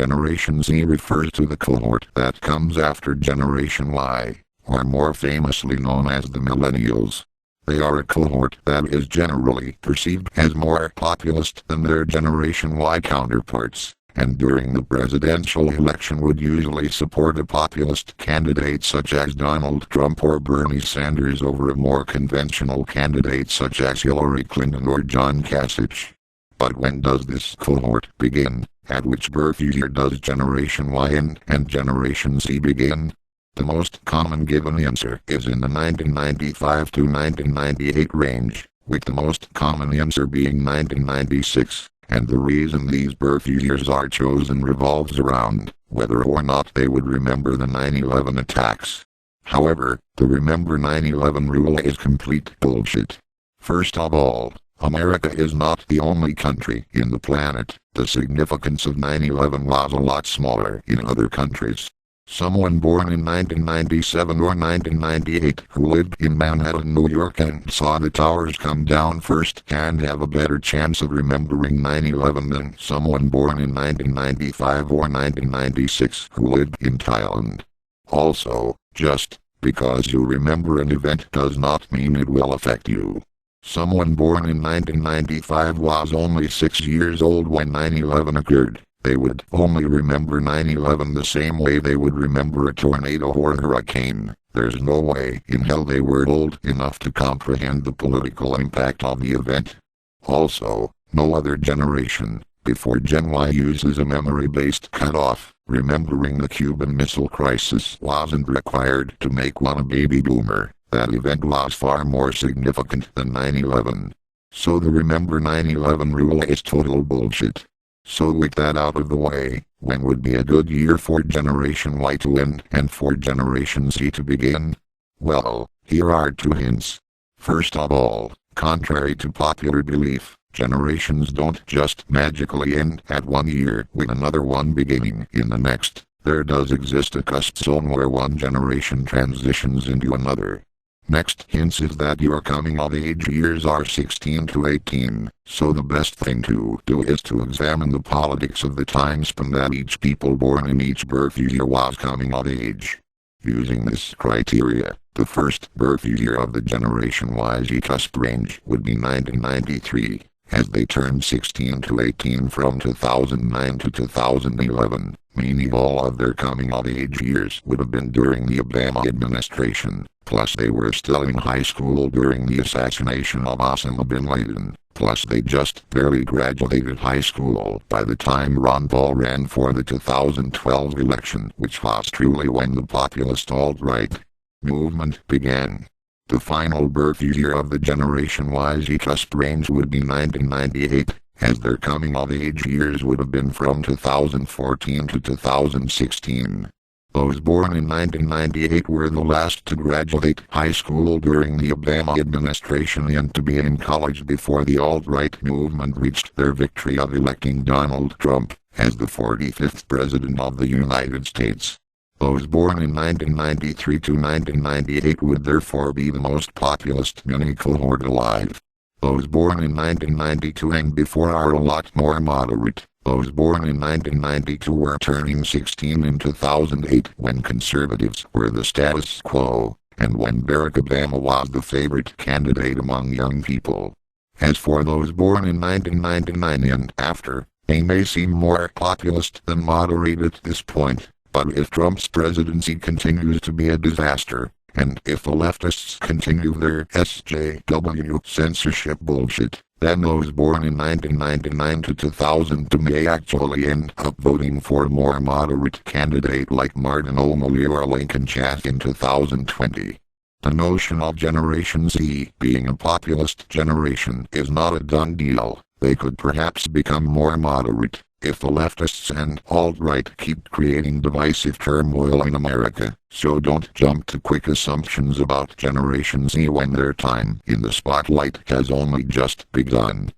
Generation Z refers to the cohort that comes after Generation Y, or more famously known as the Millennials. They are a cohort that is generally perceived as more populist than their Generation Y counterparts, and during the presidential election would usually support a populist candidate such as Donald Trump or Bernie Sanders over a more conventional candidate such as Hillary Clinton or John Kasich. But when does this cohort begin? At which birth year does Generation Y and Generation Z begin? The most common given answer is in the 1995 to 1998 range, with the most common answer being 1996, and the reason these birth years are chosen revolves around whether or not they would remember the 9/11 attacks. However, the Remember 9/11 rule is complete bullshit. First of all, America is not the only country in the planet. The significance of 9/11 was a lot smaller in other countries. Someone born in 1997 or 1998 who lived in Manhattan, New York and saw the towers come down first can have a better chance of remembering 9/11 than someone born in 1995 or 1996 who lived in Thailand. Also, just because you remember an event does not mean it will affect you. Someone born in 1995 was only 6 years old when 9/11 occurred. They would only remember 9/11 the same way they would remember a tornado or a hurricane. There's no way in hell they were old enough to comprehend the political impact of the event. Also, no other generation, before Gen Y, uses a memory-based cutoff. Remembering the Cuban Missile Crisis wasn't required to make one a baby boomer. That event was far more significant than 9/11. So the Remember 9/11 rule is total bullshit. So with that out of the way, when would be a good year for Generation Y to end and for Generation Z to begin? Well, here are 2 hints. First of all, contrary to popular belief, generations don't just magically end at one year with another one beginning in the next. There does exist a cusp zone where one generation transitions into another. Next hint is that your coming of age years are 16 to 18, so the best thing to do is to examine the politics of the time span that each people born in each birth year was coming of age. Using this criteria, the first birth year of the Generation Y cusp range would be 1993, as they turned 16 to 18 from 2009 to 2011, meaning all of their coming of age years would have been during the Obama administration. Plus they were still in high school during the assassination of Osama bin Laden. Plus they just barely graduated high school by the time Ron Paul ran for the 2012 election, which was truly when the populist alt-right movement began. The final birth year of the Generation Y cusp range would be 1998, as their coming of age years would have been from 2014 to 2016. Those born in 1998 were the last to graduate high school during the Obama administration and to be in college before the alt-right movement reached their victory of electing Donald Trump as the 45th President of the United States. Those born in 1993 to 1998 would therefore be the most populist mini cohort alive. Those born in 1992 and before are a lot more moderate. Those born in 1992 were turning 16 in 2008 when conservatives were the status quo, and when Barack Obama was the favorite candidate among young people. As for those born in 1999 and after, they may seem more populist than moderate at this point, but if Trump's presidency continues to be a disaster, and if the leftists continue their SJW censorship bullshit, then those born in 1999 to 2000 may actually end up voting for a more moderate candidate like Martin O'Malley or Lincoln Chafee in 2020. The notion of Generation Z being a populist generation is not a done deal. They could perhaps become more moderate if the leftists and alt-right keep creating divisive turmoil in America. So don't jump to quick assumptions about Generation Z when their time in the spotlight has only just begun.